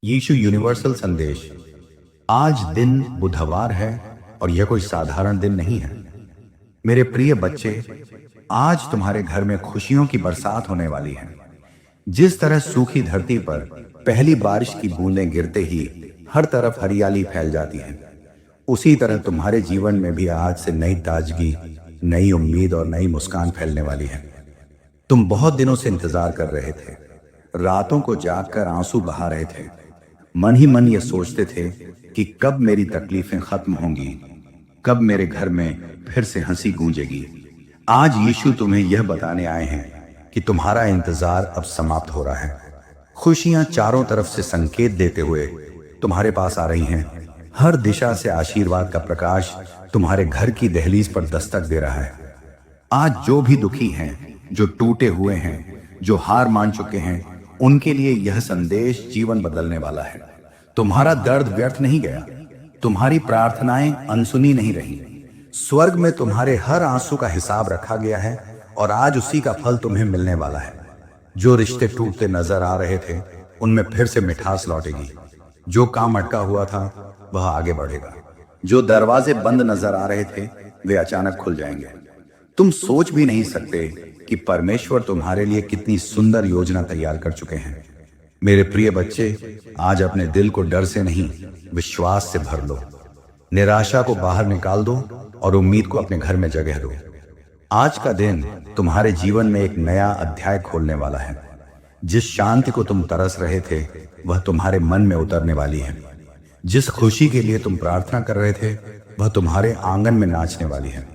यीशु universal संदेश। आज दिन बुधवार है और यह कोई साधारण दिन नहीं है। मेरे प्रिय बच्चे, आज तुम्हारे घर में खुशियों की बरसात होने वाली है। जिस तरह सूखी धरती पर पहली बारिश की बूंदें गिरते ही हर तरफ हरियाली फैल जाती है, उसी तरह तुम्हारे जीवन में भी आज से नई ताजगी, नई उम्मीद और नई मुस्कान फैलने वाली है। तुम बहुत दिनों से इंतजार कर रहे थे, रातों को जागकर आंसू बहा रहे थे, मन ही मन ये सोचते थे कि कब मेरी तकलीफें खत्म होंगी, कब मेरे घर में फिर से हंसी गूंजेगी। आज यीशु तुम्हें यह बताने आए हैं कि तुम्हारा इंतजार अब समाप्त हो रहा है। खुशियां चारों तरफ से संकेत देते हुए तुम्हारे पास आ रही हैं। हर दिशा से आशीर्वाद का प्रकाश तुम्हारे घर की दहलीज पर दस्तक दे रहा है। आज जो भी दुखी हैं, जो टूटे हुए हैं, जो हार मान चुके हैं, उनके लिए यह संदेश जीवन बदलने वाला है। तुम्हारा दर्द व्यर्थ नहीं गया, तुम्हारी प्रार्थनाएं अनसुनी नहीं रही। स्वर्ग में तुम्हारे हर आंसू का हिसाब रखा गया है और आज उसी का फल तुम्हें मिलने वाला है। जो रिश्ते टूटते नजर आ रहे थे, उनमें फिर से मिठास लौटेगी। जो काम अटका हुआ था, वह आगे बढ़ेगा। जो दरवाजे बंद नजर आ रहे थे, वे अचानक खुल जाएंगे। तुम सोच भी नहीं सकते कि परमेश्वर तुम्हारे लिए कितनी सुंदर योजना तैयार कर चुके हैं। मेरे प्रिय बच्चे, आज अपने दिल को डर से नहीं, विश्वास से भर लो। निराशा को बाहर निकाल दो और उम्मीद को अपने घर में जगह दो। आज का दिन तुम्हारे जीवन में एक नया अध्याय खोलने वाला है। जिस शांति को तुम तरस रहे थे, वह तुम्हारे मन में उतरने वाली है। जिस खुशी के लिए तुम प्रार्थना कर रहे थे, वह तुम्हारे आंगन में नाचने वाली है।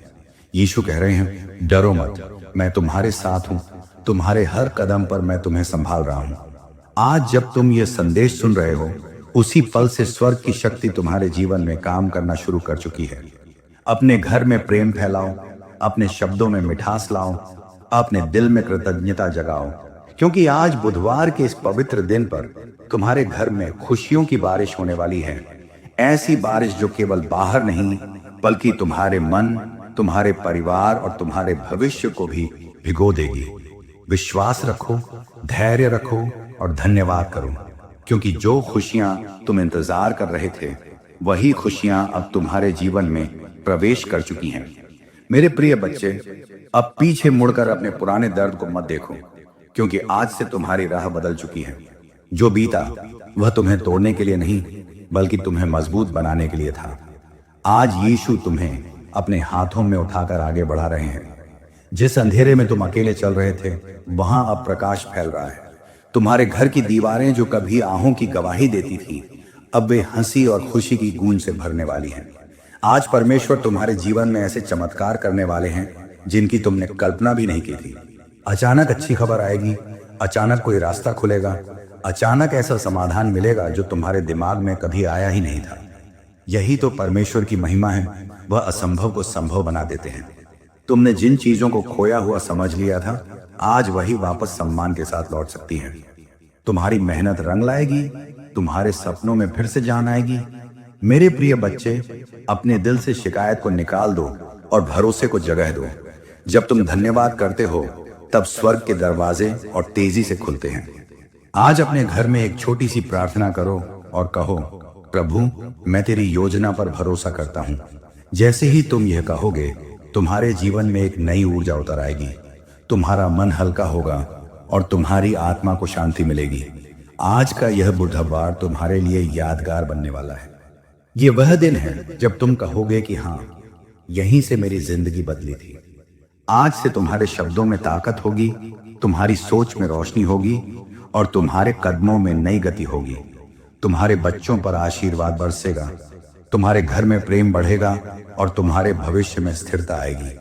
यीशु कह रहे हैं, डरो मत, मैं तुम्हारे साथ हूं। तुम्हारे हर कदम पर मैं तुम्हें संभाल रहा हूं। आज जब तुम ये संदेश सुन रहे हो, उसी पल से स्वर्ग की शक्ति तुम्हारे जीवन में काम करना शुरू कर चुकी है। अपने घर में प्रेम फैलाओ, अपने शब्दों में मिठास लाओ, अपने दिल में कृतज्ञता जगाओ, क्योंकि आज बुधवार के इस पवित्र दिन पर तुम्हारे घर में खुशियों की बारिश होने वाली है। ऐसी बारिश जो केवल बाहर नहीं, बल्कि तुम्हारे मन, तुम्हारे परिवार और तुम्हारे भविष्य को भी भिगो देगी। विश्वास रखो, धैर्य रखो और धन्यवाद करो, क्योंकि जो खुशियां तुम इंतजार कर रहे थे, वही खुशियां अब तुम्हारे जीवन में प्रवेश कर चुकी हैं। मेरे प्रिय बच्चे, अब पीछे मुड़कर अपने पुराने दर्द को मत देखो, क्योंकि आज से तुम्हारी राह बदल चुकी है। जो बीता, वह तुम्हें तोड़ने के लिए नहीं, बल्कि तुम्हें मजबूत बनाने के लिए था। आज यीशु तुम्हें अपने हाथों में उठाकर आगे बढ़ा रहे हैं। जिस अंधेरे में तुम अकेले चल रहे थे, वहां अब प्रकाश फैल रहा है। तुम्हारे घर की दीवारें जो कभी आहों की गवाही देती थी, अब वे हंसी और खुशी की गूंज से भरने वाली हैं। आज परमेश्वर तुम्हारे जीवन में ऐसे चमत्कार करने वाले हैं जिनकी तुमने कल्पना भी नहीं की थी। अचानक अच्छी खबर आएगी, अचानक कोई रास्ता खुलेगा, अचानक ऐसा समाधान मिलेगा जो तुम्हारे दिमाग में कभी आया ही नहीं था। यही तो परमेश्वर की महिमा है, वह असंभव को संभव बना देते हैं। तुमने जिन चीजों को खोया हुआ समझ लिया था, आज वही वापस सम्मान के साथ लौट सकती हैं। तुम्हारी मेहनत रंग लाएगी, तुम्हारे सपनों में फिर से जान आएगी। मेरे प्रिय बच्चे, अपने दिल से शिकायत को निकाल दो और भरोसे को जगह दो। जब तुम धन्यवाद करते हो, तब स्वर्ग के दरवाजे और तेजी से खुलते हैं। आज अपने घर में एक छोटी सी प्रार्थना करो और कहो, प्रभु, मैं तेरी योजना पर भरोसा करता हूं। जैसे ही तुम यह कहोगे, तुम्हारे जीवन में एक नई ऊर्जा उतर आएगी। तुम्हारा मन हल्का होगा और तुम्हारी आत्मा को शांति मिलेगी। आज का यह बुधवार तुम्हारे लिए यादगार बनने वाला है। ये वह दिन है जब तुम कहोगे कि हाँ, यहीं से मेरी जिंदगी बदली थी। आज से तुम्हारे शब्दों में ताकत होगी, तुम्हारी सोच में रोशनी होगी और तुम्हारे कदमों में नई गति होगी। तुम्हारे बच्चों पर आशीर्वाद बरसेगा, तुम्हारे घर में प्रेम बढ़ेगा और तुम्हारे भविष्य में स्थिरता आएगी।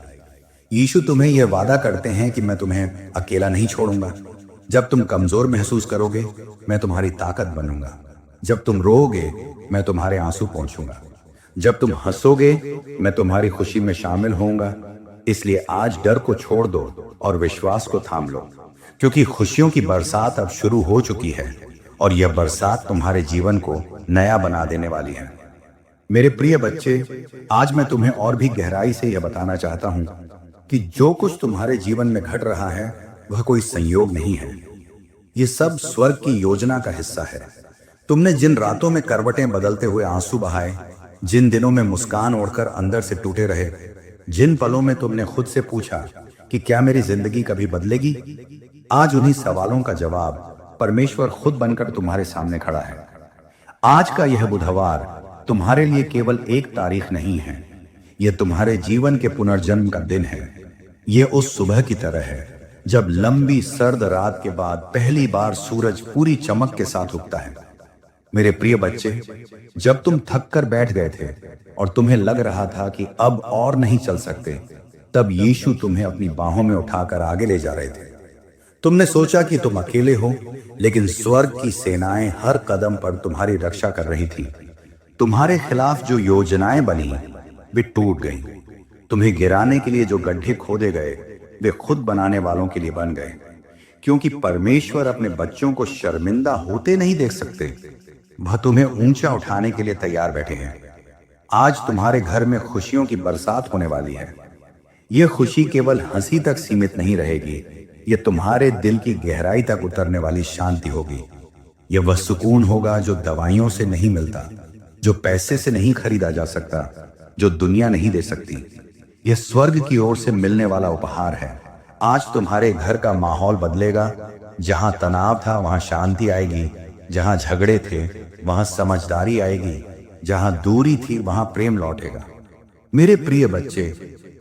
यीशु तुम्हें यह वादा करते हैं कि मैं तुम्हें अकेला नहीं छोड़ूंगा। जब तुम कमजोर महसूस करोगे, मैं तुम्हारी ताकत बनूंगा। जब तुम रोओगे, मैं तुम्हारे आंसू पोंछूंगा। जब तुम हंसोगे, मैं तुम्हारी खुशी में शामिल होऊंगा। इसलिए आज डर को छोड़ दो और विश्वास को थाम लो, क्योंकि खुशियों की बरसात अब शुरू हो चुकी है और यह बरसात तुम्हारे जीवन को नया बना देने वाली है। मेरे प्रिय बच्चे, आज मैं तुम्हें और भी गहराई से यह बताना चाहता हूं कि जो कुछ तुम्हारे जीवन में घट रहा है, वह कोई संयोग नहीं है। ये सब स्वर्ग की योजना का हिस्सा है। तुमने जिन रातों में करवटें बदलते हुए आंसू बहाए, जिन दिनों में मुस्कान ओढ़कर अंदर से टूटे रहे, जिन पलों में तुमने खुद से पूछा कि क्या मेरी जिंदगी कभी बदलेगी, आज उन्हीं सवालों का जवाब परमेश्वर खुद बनकर तुम्हारे सामने खड़ा है। आज का यह बुधवार तुम्हारे लिए केवल एक तारीख नहीं है, यह तुम्हारे जीवन के पुनर्जन्म का दिन है। यह उस सुबह की तरह है जब लंबी सर्द रात के बाद पहली बार सूरज पूरी चमक के साथ उगता है। मेरे प्रिय बच्चे, जब तुम थक कर बैठ गए थे और तुम्हें लग रहा था कि अब और नहीं चल सकते, तब यीशु तुम्हें अपनी बाहों में उठाकर आगे ले जा रहे थे। तुमने सोचा कि तुम अकेले हो, लेकिन स्वर्ग की सेनाएं हर कदम पर तुम्हारी रक्षा कर रही थी। तुम्हारे खिलाफ जो योजनाएं बनी वे टूट गईं। तुम्हें गिराने के लिए जो गड्ढे खोदे गए वे खुद बनाने वालों के लिए बन गए, क्योंकि परमेश्वर अपने बच्चों को शर्मिंदा होते नहीं देख सकते। वह तुम्हें ऊंचा उठाने के लिए तैयार बैठे हैं। आज तुम्हारे घर में खुशियों की बरसात होने वाली है। यह खुशी केवल हंसी तक सीमित नहीं रहेगी, यह तुम्हारे दिल की गहराई तक उतरने वाली शांति होगी। यह वह सुकून होगा जो दवाइयों से नहीं मिलता, जो पैसे से नहीं खरीदा जा सकता, जो दुनिया नहीं दे सकती। यह स्वर्ग की ओर से मिलने वाला उपहार है। आज तुम्हारे घर का माहौल बदलेगा। जहां तनाव था वहां शांति आएगी, जहां झगड़े थे वहां समझदारी आएगी, जहां दूरी थी वहां प्रेम लौटेगा। मेरे प्रिय बच्चे,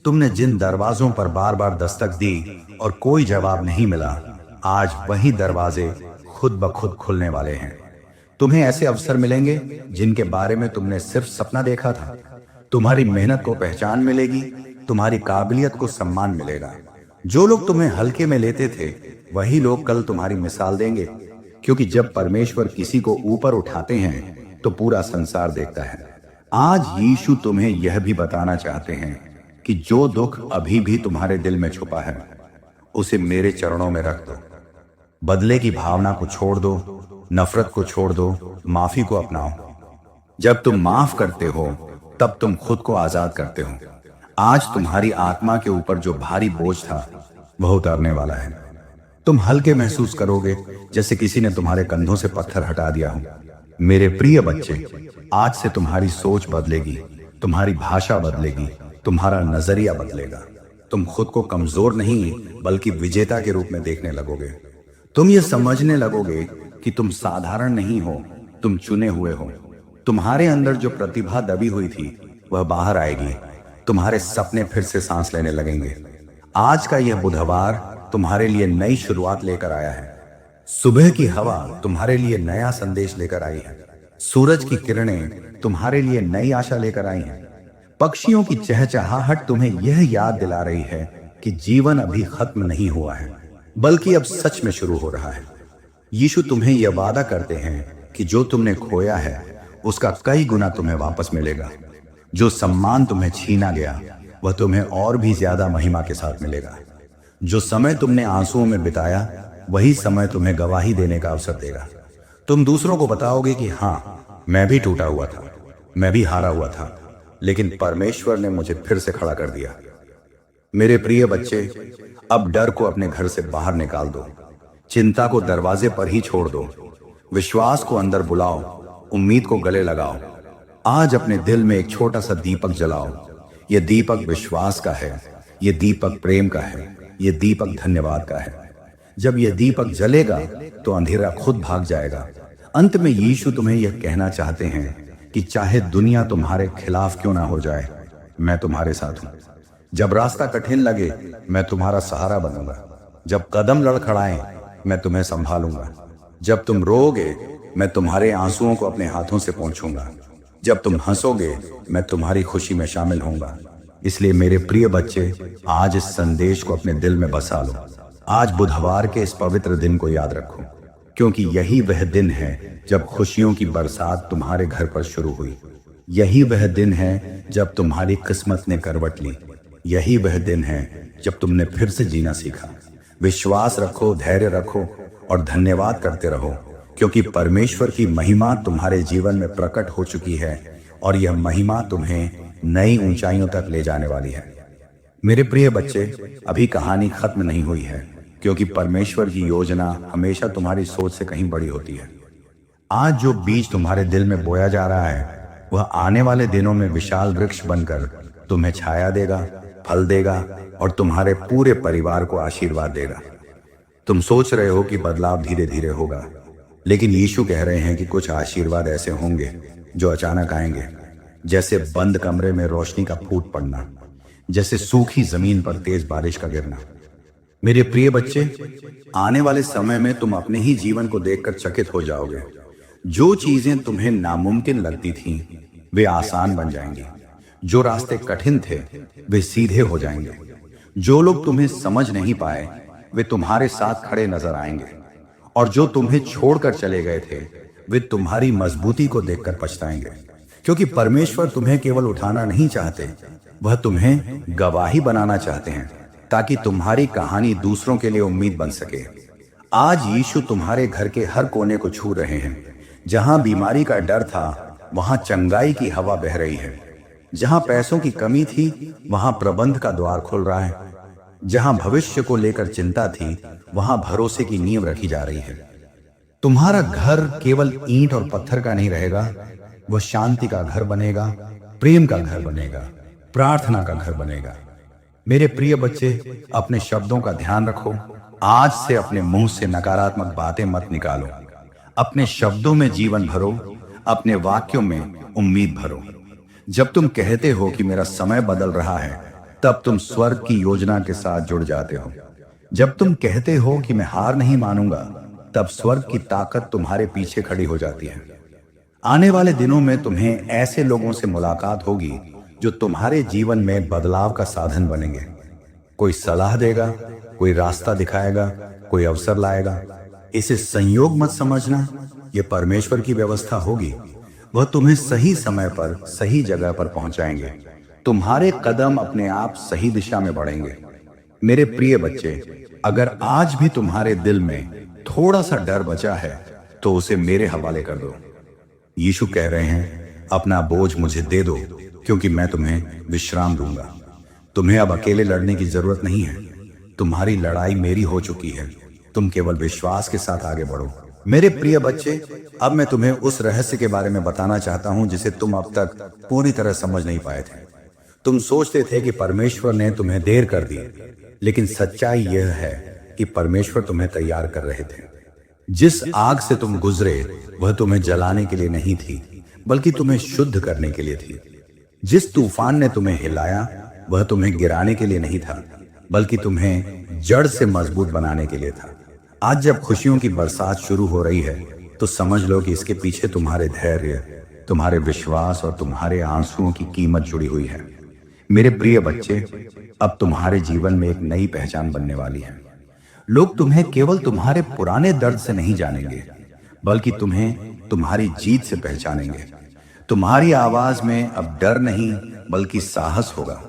तुमने जिन दरवाजों पर बार बार दस्तक दी और कोई जवाब नहीं मिला, आज वही दरवाजे खुद ब खुद खुलने वाले हैं। तुम्हें ऐसे अवसर मिलेंगे जिनके बारे में तुमने सिर्फ सपना देखा था। तुम्हारी मेहनत को पहचान मिलेगी, तुम्हारी काबिलियत को सम्मान मिलेगा। जो लोग तुम्हें हल्के में लेते थे वही लोग कल तुम्हारी मिसाल देंगे, क्योंकि जब परमेश्वर किसी को ऊपर उठाते हैं तो पूरा संसार देखता है। आज यीशु तुम्हें यह भी बताना चाहते हैं कि जो दुख अभी भी तुम्हारे दिल में छुपा है उसे मेरे चरणों में रख दो। बदले की भावना को छोड़ दो, नफरत को छोड़ दो, माफी को अपनाओ। जब तुम माफ करते हो तब तुम खुद को आजाद करते हो। आज तुम्हारी आत्मा के ऊपर जो भारी बोझ था वह उतरने वाला है। तुम हल्के महसूस करोगे, जैसे किसी ने तुम्हारे कंधों से पत्थर हटा दिया हो। मेरे प्रिय बच्चे, आज से तुम्हारी सोच बदलेगी, तुम्हारी भाषा बदलेगी, तुम्हारा नजरिया बदलेगा। तुम खुद को कमजोर नहीं बल्कि विजेता के रूप में देखने लगोगे। तुम ये समझने लगोगे कि तुम साधारण नहीं हो, तुम चुने हुए हो। तुम्हारे अंदर जो प्रतिभा दबी हुई थी वह बाहर आएगी। तुम्हारे सपने फिर से सांस लेने लगेंगे। आज का यह बुधवार तुम्हारे लिए नई शुरुआत लेकर आया है। सुबह की हवा तुम्हारे लिए नया संदेश लेकर आई है। सूरज की किरणें तुम्हारे लिए नई आशा लेकर आई हैं। पक्षियों की चहचहाहट तुम्हें यह याद दिला रही है कि जीवन अभी खत्म नहीं हुआ है, बल्कि अब सच में शुरू हो रहा है। यीशु तुम्हें यह वादा करते हैं कि जो तुमने खोया है उसका कई गुना तुम्हें वापस मिलेगा। जो सम्मान तुम्हें छीना गया वह तुम्हें और भी ज्यादा महिमा के साथ मिलेगा। जो समय तुमने आंसुओं में बिताया वही समय तुम्हें गवाही देने का अवसर देगा। तुम दूसरों को बताओगे कि हाँ, मैं भी टूटा हुआ था, मैं भी हारा हुआ था, लेकिन परमेश्वर ने मुझे फिर से खड़ा कर दिया। मेरे प्रिय बच्चे, अब डर को अपने घर से बाहर निकाल दो, चिंता को दरवाजे पर ही छोड़ दो, विश्वास को अंदर बुलाओ, उम्मीद को गले लगाओ। आज अपने दिल में एक छोटा सा दीपक जलाओ। यह दीपक विश्वास का है, यह दीपक प्रेम का है, यह दीपक धन्यवाद का है। जब यह दीपक जलेगा तो अंधेरा खुद भाग जाएगा। अंत में यीशु तुम्हें यह कहना चाहते हैं कि चाहे दुनिया तुम्हारे खिलाफ क्यों ना हो जाए, मैं तुम्हारे साथ हूं। जब रास्ता कठिन लगे मैं तुम्हारा सहारा बनूंगा। जब कदम लड़खड़ाएं मैं तुम्हें संभालूंगा। जब तुम रोओगे मैं तुम्हारे आंसुओं को अपने हाथों से पोंछूंगा। जब तुम हंसोगे मैं तुम्हारी खुशी में शामिल होऊंगा। इसलिए मेरे प्रिय बच्चे, आज इस संदेश को अपने दिल में बसा लो। आज बुधवार के इस पवित्र दिन को याद रखो, क्योंकि यही वह दिन है जब खुशियों की बरसात तुम्हारे घर पर शुरू हुई। यही वह दिन है जब तुम्हारी किस्मत ने करवट ली। यही वह दिन है जब तुमने फिर से जीना सीखा। विश्वास रखो, धैर्य रखो और धन्यवाद करते रहो, क्योंकि परमेश्वर की महिमा तुम्हारे जीवन में प्रकट हो चुकी है और यह महिमा तुम्हें नई ऊंचाइयों तक ले जाने वाली है। मेरे प्रिय बच्चे, अभी कहानी खत्म नहीं हुई है, क्योंकि परमेश्वर की योजना हमेशा तुम्हारी सोच से कहीं बड़ी होती है। आज जो बीज तुम्हारे दिल में बोया जा रहा है वह आने वाले दिनों में विशाल वृक्ष बनकर तुम्हें छाया देगा, फल देगा और तुम्हारे पूरे परिवार को आशीर्वाद देगा। तुम सोच रहे हो कि बदलाव धीरे धीरे होगा, लेकिन यीशु कह रहे हैं कि कुछ आशीर्वाद ऐसे होंगे जो अचानक आएंगे, जैसे बंद कमरे में रोशनी का फूट पड़ना, जैसे सूखी जमीन पर तेज बारिश का गिरना। मेरे प्रिय बच्चे, आने वाले समय में तुम अपने ही जीवन को देखकर चकित हो जाओगे। जो चीजें तुम्हें नामुमकिन लगती थीं, वे आसान बन जाएंगी। जो रास्ते कठिन थे, वे सीधे हो जाएंगे। जो लोग तुम्हें समझ नहीं पाए, वे तुम्हारे साथ खड़े नजर आएंगे। और जो तुम्हें छोड़कर चले गए थे, वे तुम्हारी मजबूती को देखकर पछताएंगे। क्योंकि परमेश्वर तुम्हें केवल उठाना नहीं चाहते, वह तुम्हें गवाही बनाना चाहते हैं, ताकि तुम्हारी कहानी दूसरों के लिए उम्मीद बन सके। आज यीशु तुम्हारे घर के हर कोने को छू रहे हैं। जहां बीमारी का डर था, वहां चंगाई की हवा बह रही है। जहां पैसों की कमी थी, वहां प्रबंध का द्वार खुल रहा है। जहां भविष्य को लेकर चिंता थी, वहां भरोसे की नींव रखी जा रही है। तुम्हारा घर केवल ईंट और पत्थर का नहीं रहेगा, वह शांति का घर बनेगा, प्रेम का घर बनेगा, प्रार्थना का घर बनेगा। मेरे प्रिय बच्चे, अपने शब्दों का ध्यान रखो। आज से अपने मुंह से नकारात्मक बातें मत निकालो। अपने शब्दों में जीवन भरो, अपने वाक्यों में उम्मीद भरो। जब तुम कहते हो कि मेरा समय बदल रहा है, तब तुम स्वर्ग की योजना के साथ जुड़ जाते हो। जब तुम कहते हो कि मैं हार नहीं मानूंगा, तब स्वर्ग की ताकत तुम्हारे पीछे खड़ी हो जाती है। आने वाले दिनों में तुम्हें ऐसे लोगों से मुलाकात होगी जो तुम्हारे जीवन में बदलाव का साधन बनेंगे। कोई सलाह देगा, कोई रास्ता दिखाएगा, कोई अवसर लाएगा। इसे संयोग मत समझना, यह परमेश्वर की व्यवस्था होगी। वह तुम्हें सही समय पर सही जगह पर पहुंचाएंगे। तुम्हारे कदम अपने आप सही दिशा में बढ़ेंगे। मेरे प्रिय बच्चे, अगर आज भी तुम्हारे दिल में थोड़ा सा डर बचा है, तो उसे मेरे हवाले कर दो। यीशु कह रहे हैं, अपना बोझ मुझे दे दो, क्योंकि मैं तुम्हें विश्राम दूंगा। तुम्हें अब अकेले लड़ने की जरूरत नहीं है। तुम्हारी लड़ाई मेरी हो चुकी है। तुम केवल विश्वास के साथ आगे बढ़ो। मेरे प्रिय बच्चे, अब मैं तुम्हें उस रहस्य के बारे में बताना चाहता हूं जिसे तुम अब तक पूरी तरह समझ नहीं पाए थे। तुम सोचते थे कि परमेश्वर ने तुम्हें देर कर दी, लेकिन सच्चाई यह है कि परमेश्वर तुम्हें तैयार कर रहे थे। जिस आग से तुम गुजरे, वह तुम्हें जलाने के लिए नहीं थी, बल्कि तुम्हें शुद्ध करने के लिए थी। जिस तूफान ने तुम्हें हिलाया, वह तुम्हें गिराने के लिए नहीं था, बल्कि तुम्हें जड़ से मजबूत बनाने के लिए था। आज जब खुशियों की बरसात शुरू हो रही है, तो समझ लो कि इसके पीछे तुम्हारे धैर्य, तुम्हारे विश्वास और तुम्हारे आंसुओं की कीमत जुड़ी हुई है। मेरे प्रिय बच्चे, अब तुम्हारे जीवन में एक नई पहचान बनने वाली है। लोग तुम्हें केवल तुम्हारे पुराने दर्द से नहीं जानेंगे, बल्कि तुम्हें तुम्हारी जीत से पहचानेंगे। तुम्हारी आवाज में अब डर नहीं, बल्कि साहस होगा।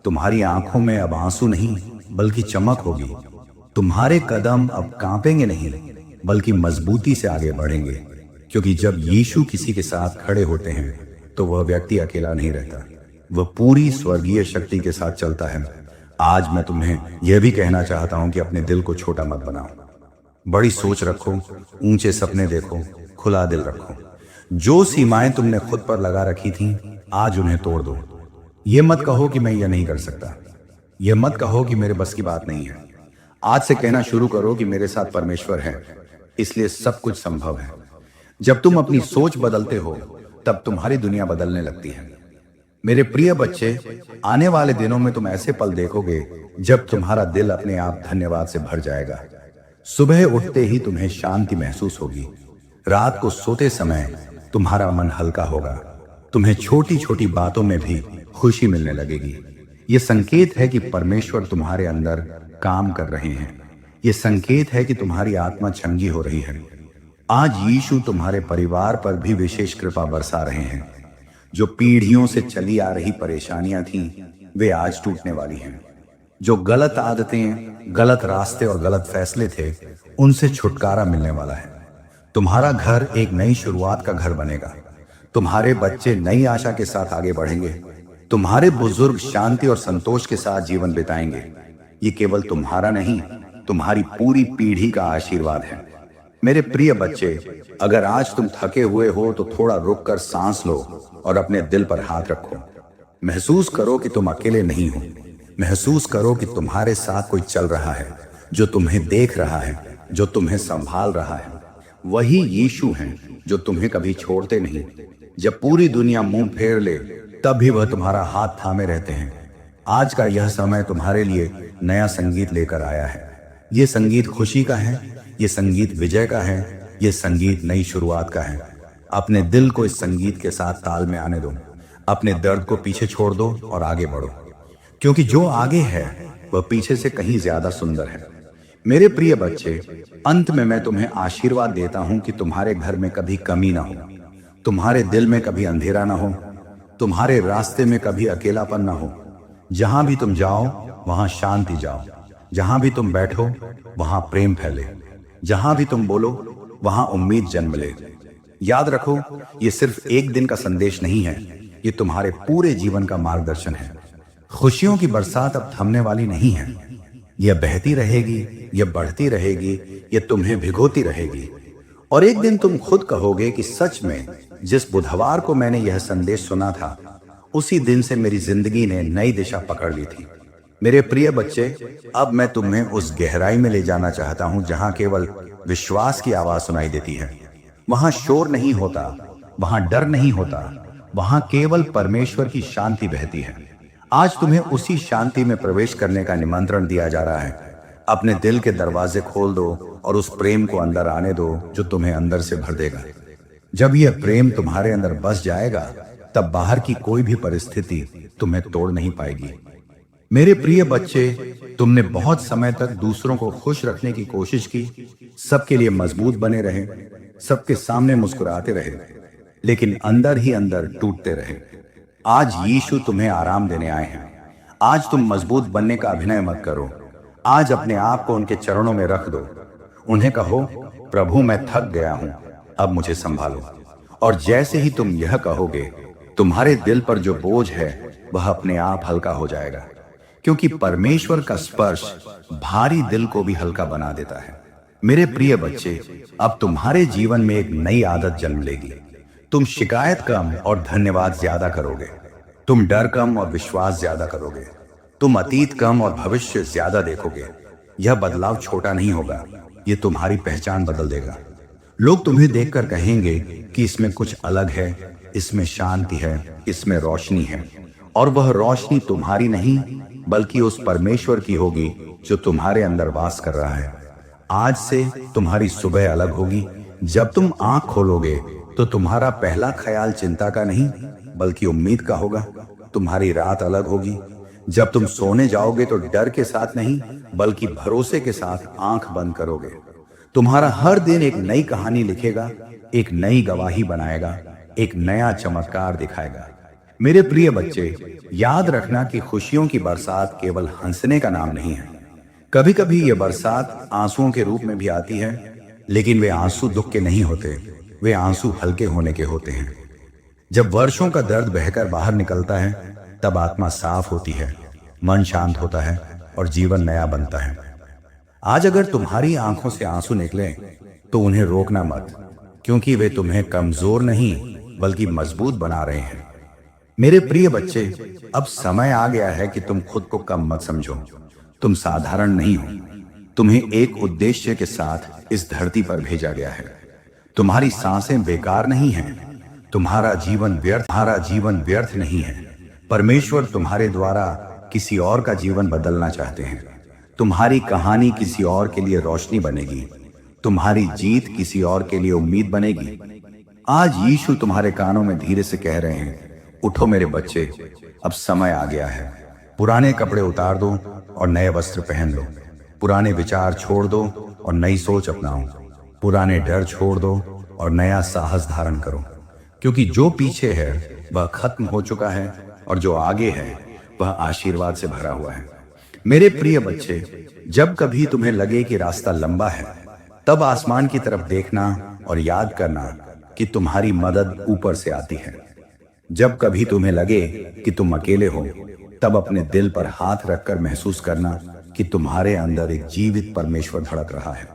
तुम्हारी आंखों में अब आंसू नहीं, बल्कि चमक होगी। तुम्हारे कदम अब कांपेंगे नहीं, बल्कि मजबूती से आगे बढ़ेंगे। क्योंकि जब यीशु किसी के साथ खड़े होते हैं, तो वह व्यक्ति अकेला नहीं रहता, वह पूरी स्वर्गीय शक्ति के साथ चलता है। आज मैं तुम्हें यह भी कहना चाहता हूं कि अपने दिल को छोटा मत बनाओ। बड़ी सोच रखो, ऊंचे सपने देखो, खुला दिल रखो। जो सीमाएं तुमने खुद पर लगा रखी थीं, आज उन्हें तोड़ दो। यह मत कहो कि मैं यह नहीं कर सकता। यह मत कहो कि मेरे बस की बात नहीं है। आज से कहना शुरू करो कि मेरे साथ परमेश्वर है, इसलिए सब कुछ संभव है। जब तुम अपनी सोच बदलते हो, तब तुम्हारी दुनिया बदलने लगती है। मेरे प्रिय बच्चे, आने वाले दिनों में तुम ऐसे पल देखोगे जब तुम्हारा दिल अपने आप धन्यवाद से भर जाएगा। सुबह उठते ही तुम्हें शांति महसूस होगी। रात को सोते समय तुम्हारा मन हल्का होगा। तुम्हें छोटी छोटी बातों में भी खुशी मिलने लगेगी। ये संकेत है कि परमेश्वर तुम्हारे अंदर काम कर रहे हैं। ये संकेत है कि तुम्हारी आत्मा चंगी हो रही है। आज यीशु तुम्हारे परिवार पर भी विशेष कृपा बरसा रहे हैं। जो पीढ़ियों से चली आ रही परेशानियां थीं, वे आज टूटने वाली हैं। जो गलत आदतें, गलत रास्ते और गलत फैसले थे, उनसे छुटकारा मिलने वाला है। तुम्हारा घर एक नई शुरुआत का घर बनेगा। तुम्हारे बच्चे नई आशा के साथ आगे बढ़ेंगे। तुम्हारे बुजुर्ग शांति और संतोष के साथ जीवन बिताएंगे। ये केवल तुम्हारा नहीं, तुम्हारी पूरी पीढ़ी का आशीर्वाद है। मेरे प्रिय बच्चे, अगर आज तुम थके हुए हो तो थोड़ा रुक कर सांस लो और अपने दिल पर हाथ रखो। महसूस करो कि तुम अकेले नहीं हो। महसूस करो कि तुम्हारे साथ कोई चल रहा है, जो तुम्हें देख रहा है, जो तुम्हें संभाल रहा है। वही यीशु हैं जो तुम्हें कभी छोड़ते नहीं। जब पूरी दुनिया मुंह फेर ले, तब भी वह तुम्हारा हाथ थामे रहते हैं। आज का यह समय तुम्हारे लिए नया संगीत लेकर आया है। ये संगीत खुशी का है, ये संगीत विजय का है, ये संगीत नई शुरुआत का है। अपने दिल को इस संगीत के साथ ताल में आने दो। अपने दर्द को पीछे छोड़ दो और आगे बढ़ो, क्योंकि जो आगे है वह पीछे से कहीं ज्यादा सुंदर है। मेरे प्रिय बच्चे, अंत में मैं तुम्हें आशीर्वाद देता हूं कि तुम्हारे घर में कभी कमी ना हो, तुम्हारे दिल में कभी अंधेरा ना हो, तुम्हारे रास्ते में कभी अकेलापन ना हो। जहां भी तुम जाओ वहां शांति जाओ, जहां भी तुम बैठो वहां प्रेम फैले, जहां भी तुम बोलो वहां उम्मीद जन्म ले। याद रखो, ये सिर्फ एक दिन का संदेश नहीं है, ये तुम्हारे पूरे जीवन का मार्गदर्शन है। खुशियों की बरसात अब थमने वाली नहीं है। यह बहती रहेगी, यह बढ़ती रहेगी, यह तुम्हें भिगोती रहेगी। और एक दिन तुम खुद कहोगे कि सच में जिस बुधवार को मैंने यह संदेश सुना था, उसी दिन से मेरी जिंदगी ने नई दिशा पकड़ ली थी। मेरे प्रिय बच्चे, अब मैं तुम्हें उस गहराई में ले जाना चाहता हूं जहां केवल विश्वास की आवाज सुनाई देती है। वहां शोर नहीं होता, वहां डर नहीं होता, वहां केवल परमेश्वर की शांति बहती है। आज तुम्हें उसी शांति में प्रवेश करने का निमंत्रण दिया जा रहा है। अपने दिल के दरवाजे खोल दो और उस प्रेम को अंदर आने दो जो तुम्हें अंदर से भर देगा। जब यह प्रेम तुम्हारे अंदर बस जाएगा, तब बाहर की कोई भी परिस्थिति तुम्हें तोड़ नहीं पाएगी। मेरे प्रिय बच्चे, तुमने बहुत समय तक दूसरों को खुश रखने की कोशिश की, सबके लिए मजबूत बने रहे, सबके सामने मुस्कुराते रहे, लेकिन अंदर ही अंदर टूटते रहे। आज यीशु तुम्हें आराम देने आए हैं। आज तुम मजबूत बनने का अभिनय मत करो। आज अपने आप को उनके चरणों में रख दो। उन्हें कहो, प्रभु मैं थक गया हूं, अब मुझे संभालो। और जैसे ही तुम यह कहोगे, तुम्हारे दिल पर जो बोझ है वह अपने आप हल्का हो जाएगा, क्योंकि परमेश्वर का स्पर्श भारी दिल को भी हल्का बना देता है। मेरे प्रिय बच्चे, अब तुम्हारे जीवन में एक नई आदत जन्म लेगी। तुम शिकायत कम और धन्यवाद ज्यादा करोगे। तुम डर कम और विश्वास ज्यादा करोगे। तुम अतीत कम और भविष्य ज्यादा देखोगे। यह बदलाव छोटा नहीं होगा, यह तुम्हारी पहचान बदल देगा। लोग तुम्हें देखकर कहेंगे कि इसमें कुछ अलग है, इसमें शांति है, इसमें रोशनी है। और वह रोशनी तुम्हारी नहीं, बल्कि उस परमेश्वर की होगी जो तुम्हारे अंदर वास कर रहा है। आज से तुम्हारी सुबह अलग होगी। जब तुम आंख खोलोगे तो तुम्हारा पहला ख्याल चिंता का नहीं, बल्कि उम्मीद का होगा। तुम्हारी रात अलग होगी। जब तुम सोने जाओगे तो डर के साथ नहीं, बल्कि भरोसे के साथ आंख बंद करोगे। तुम्हारा हर दिन एक नई कहानी लिखेगा, एक नई गवाही बनाएगा, एक नया चमत्कार दिखाएगा। मेरे प्रिय बच्चे, याद रखना कि खुशियों की बरसात केवल हंसने का नाम नहीं है। कभी कभी ये बरसात आंसुओं के रूप में भी आती है, लेकिन वे आंसू दुख के नहीं होते, वे आंसू हल्के होने के होते हैं। जब वर्षों का दर्द बहकर बाहर निकलता है, तब आत्मा साफ होती है, मन शांत होता है और जीवन नया बनता है। आज अगर तुम्हारी आंखों से आंसू निकले तो उन्हें रोकना मत, क्योंकि वे तुम्हें कमजोर नहीं बल्कि मजबूत बना रहे हैं। मेरे प्रिय बच्चे, अब समय आ गया है कि तुम खुद को कम मत समझो। तुम साधारण नहीं हो। तुम्हें एक उद्देश्य के साथ इस धरती पर भेजा गया है। तुम्हारी सांसें बेकार नहीं हैं। तुम्हारा जीवन व्यर्थ नहीं है। परमेश्वर तुम्हारे द्वारा किसी और का जीवन बदलना चाहते हैं। तुम्हारी कहानी किसी और के लिए रोशनी बनेगी। तुम्हारी जीत किसी और के लिए उम्मीद बनेगी। आज यीशु तुम्हारे कानों में धीरे से कह रहे हैं, उठो मेरे बच्चे, अब समय आ गया है। पुराने कपड़े उतार दो और नए वस्त्र पहन लो। पुराने विचार छोड़ दो और नई सोच अपनाओ। पुराने डर छोड़ दो और नया साहस धारण करो, क्योंकि जो पीछे है वह खत्म हो चुका है और जो आगे है वह आशीर्वाद से भरा हुआ है। मेरे प्रिय बच्चे, जब कभी तुम्हें लगे कि रास्ता लंबा है, तब आसमान की तरफ देखना और याद करना कि तुम्हारी मदद ऊपर से आती है। जब कभी तुम्हें लगे कि तुम अकेले हो, तब अपने दिल पर हाथ रखकर महसूस करना कि तुम्हारे अंदर एक जीवित परमेश्वर धड़क रहा है।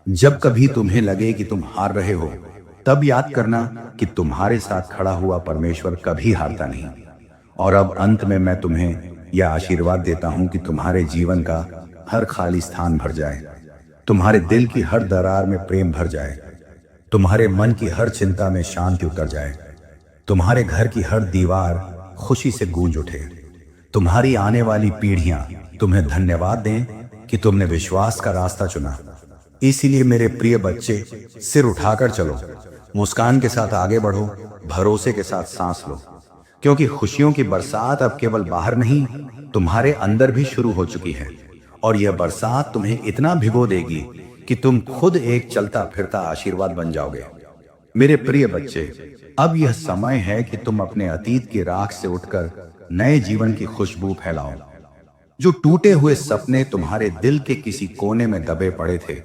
जब कभी तुम्हें लगे कि तुम हार रहे हो, तब याद करना कि तुम्हारे साथ खड़ा हुआ परमेश्वर कभी हारता नहीं। और अब अंत में मैं तुम्हें यह आशीर्वाद देता हूं कि तुम्हारे जीवन का हर खाली स्थान भर जाए, तुम्हारे दिल की हर दरार में प्रेम भर जाए, तुम्हारे मन की हर चिंता में शांति उतर जाए, तुम्हारे घर की हर दीवार खुशी से गूंज उठे, तुम्हारी आने वाली पीढ़ियां तुम्हें धन्यवाद दें कि तुमने विश्वास का रास्ता चुना। इसीलिए मेरे प्रिय बच्चे, सिर उठाकर चलो, मुस्कान के साथ आगे बढ़ो, भरोसे के साथ सांस लो, क्योंकि खुशियों की बरसात अब केवल बाहर नहीं, तुम्हारे अंदर भी शुरू हो चुकी है। और यह बरसात तुम्हें इतना भिगो देगी कि तुम खुद एक चलता फिरता आशीर्वाद बन जाओगे। मेरे प्रिय बच्चे, अब यह समय है कि तुम अपने अतीत की राख से उठकर नए जीवन की खुशबू फैलाओ। जो टूटे हुए सपने तुम्हारे दिल के किसी कोने में दबे पड़े थे,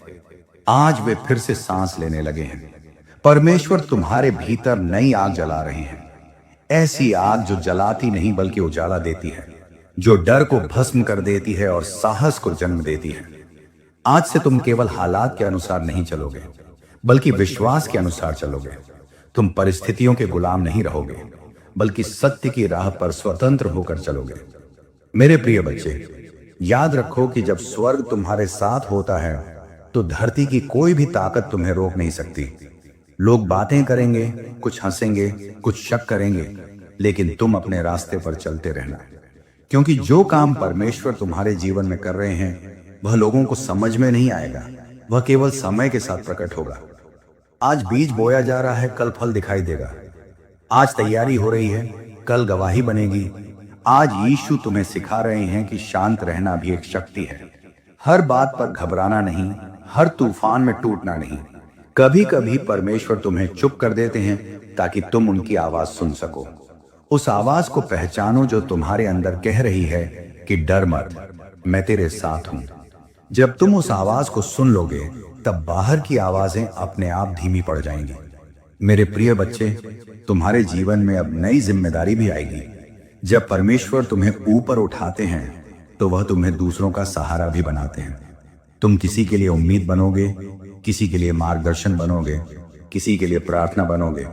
आज वे फिर से सांस लेने लगे हैं। परमेश्वर तुम्हारे भीतर नई आग जला रहे हैं, ऐसी आग जो जलाती नहीं बल्कि उजाला देती है, जो डर को भस्म कर देती है और साहस को जन्म देती है। आज से तुम केवल हालात के अनुसार नहीं चलोगे, बल्कि विश्वास के अनुसार चलोगे। तुम परिस्थितियों के गुलाम नहीं रहोगे, बल्कि सत्य की राह पर स्वतंत्र होकर चलोगे। मेरे प्रिय बच्चे, याद रखो कि जब स्वर्ग तुम्हारे साथ होता है तो धरती की कोई भी ताकत तुम्हें रोक नहीं सकती। लोग बातें करेंगे, कुछ हंसेंगे, कुछ शक करेंगे, लेकिन तुम अपने रास्ते पर चलते रहना, क्योंकि जो काम परमेश्वर तुम्हारे जीवन में कर रहे हैं वह लोगों को समझ में नहीं आएगा, वह केवल समय के साथ प्रकट होगा। आज बीज बोया जा रहा है, कल फल दिखाई देगा। आज तैयारी हो रही है, कल गवाही बनेगी। आज यीशु तुम्हें सिखा रहे हैं कि शांत रहना भी एक शक्ति है। हर बात पर घबराना नहीं, हर तूफान में टूटना नहीं। कभी कभी परमेश्वर तुम्हें चुप कर देते हैं ताकि तुम उनकी आवाज सुन सको। उस आवाज को पहचानो जो तुम्हारे अंदर कह रही है कि डर मत, मैं तेरे साथ हूं। जब तुम उस आवाज को सुन लोगे, तब बाहर की आवाजें अपने आप धीमी पड़ जाएंगी। मेरे प्रिय बच्चे, तुम्हारे जीवन में अब नई जिम्मेदारी भी आएगी। जब परमेश्वर तुम्हें ऊपर उठाते हैं तो वह तुम्हें दूसरों का सहारा भी बनाते हैं। तुम किसी के लिए उम्मीद बनोगे, किसी के लिए मार्गदर्शन बनोगे, किसी के लिए प्रार्थना बनोगे।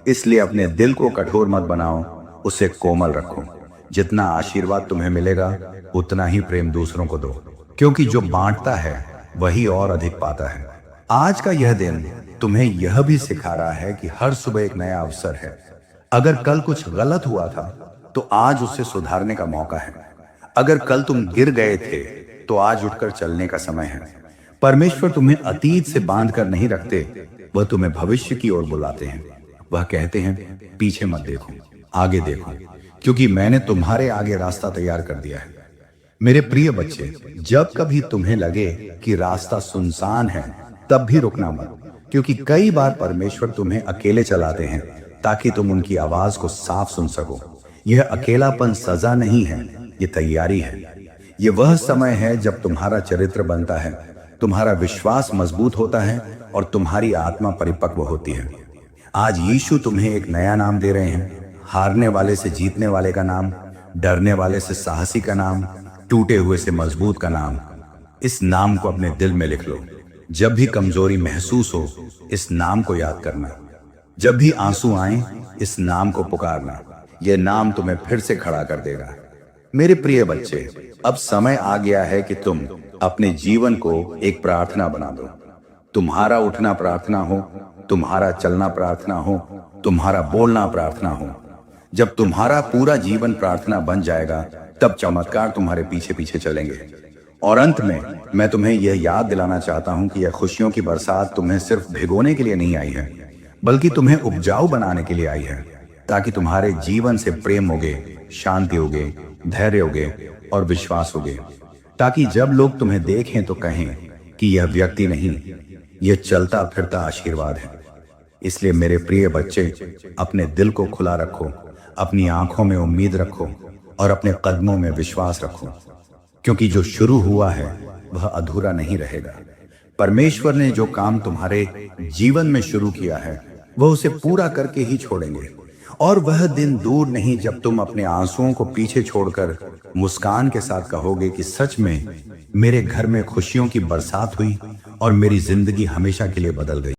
इसलिए अपने दिल को कठोर मत बनाओ, उसे कोमल रखो। जितना आशीर्वाद तुम्हें मिलेगा उतना ही प्रेम दूसरों को दो, क्योंकि जो बांटता है वही और अधिक पाता है। आज का यह दिन तुम्हें यह भी सिखा रहा है कि हर सुबह एक नया अवसर है। अगर कल कुछ गलत हुआ था तो आज उसे सुधारने का मौका है। अगर कल तुम गिर गए थे तो आज उठकर चलने का समय है। परमेश्वर तुम्हें अतीत से बांध कर नहीं रखते, वह तुम्हें भविष्य की ओर बुलाते हैं। वह कहते हैं, पीछे मत देखो, आगे देखो, क्योंकि मैंने तुम्हारे आगे रास्ता तैयार कर दिया है। मेरे प्रिय बच्चे, जब कभी तुम्हें लगे कि रास्ता सुनसान है, तब भी रुकना मत, क्योंकि कई बार परमेश्वर तुम्हें अकेले चलाते हैं ताकि तुम उनकी आवाज को साफ सुन सको। यह अकेलापन सजा नहीं है, यह तैयारी है। यह वह समय है जब तुम्हारा चरित्र बनता है, तुम्हारा विश्वास मजबूत होता है और तुम्हारी आत्मा परिपक्व होती है। आज यीशु तुम्हें एक नया नाम दे रहे हैं, हारने वाले से जीतने वाले का नाम, डरने वाले से साहसी का नाम, टूटे हुए से मजबूत का नाम। इस नाम को अपने दिल में लिख लो। जब भी कमजोरी महसूस हो, इस नाम को याद करना। जब भी आंसू आए, इस नाम को पुकारना। यह नाम तुम्हें फिर से खड़ा कर देगा। मेरे प्रिय बच्चे, अब समय आ गया है कि तुम अपने जीवन को एक प्रार्थना बना दो। तुम्हारा उठना प्रार्थना हो, तुम्हारा चलना प्रार्थना हो, तुम्हारा बोलना प्रार्थना हो। जब तुम्हारा पूरा जीवन प्रार्थना बन जाएगा, तब चमत्कार तुम्हारे पीछे पीछे चलेंगे। और अंत में मैं तुम्हें यह याद दिलाना चाहता हूं कि यह खुशियों की बरसात तुम्हें सिर्फ भिगोने के लिए नहीं आई है, बल्कि तुम्हें उपजाऊ बनाने के लिए आई है, ताकि तुम्हारे जीवन से प्रेम होगे, शांति होगे, धैर्य होगे और विश्वास होगे, ताकि जब लोग तुम्हें देखें तो कहें कि यह व्यक्ति नहीं, यह चलता फिरता आशीर्वाद है। इसलिए मेरे प्रिय बच्चे, अपने दिल को खुला रखो, अपनी आंखों में उम्मीद रखो और अपने कदमों में विश्वास रखो, क्योंकि जो शुरू हुआ है वह अधूरा नहीं रहेगा। परमेश्वर ने जो काम तुम्हारे जीवन में शुरू किया है वह उसे पूरा करके ही छोड़ेंगे। और वह दिन दूर नहीं जब तुम अपने आंसुओं को पीछे छोड़कर मुस्कान के साथ कहोगे कि सच में मेरे घर में खुशियों की बरसात हुई और मेरी जिंदगी हमेशा के लिए बदल गई।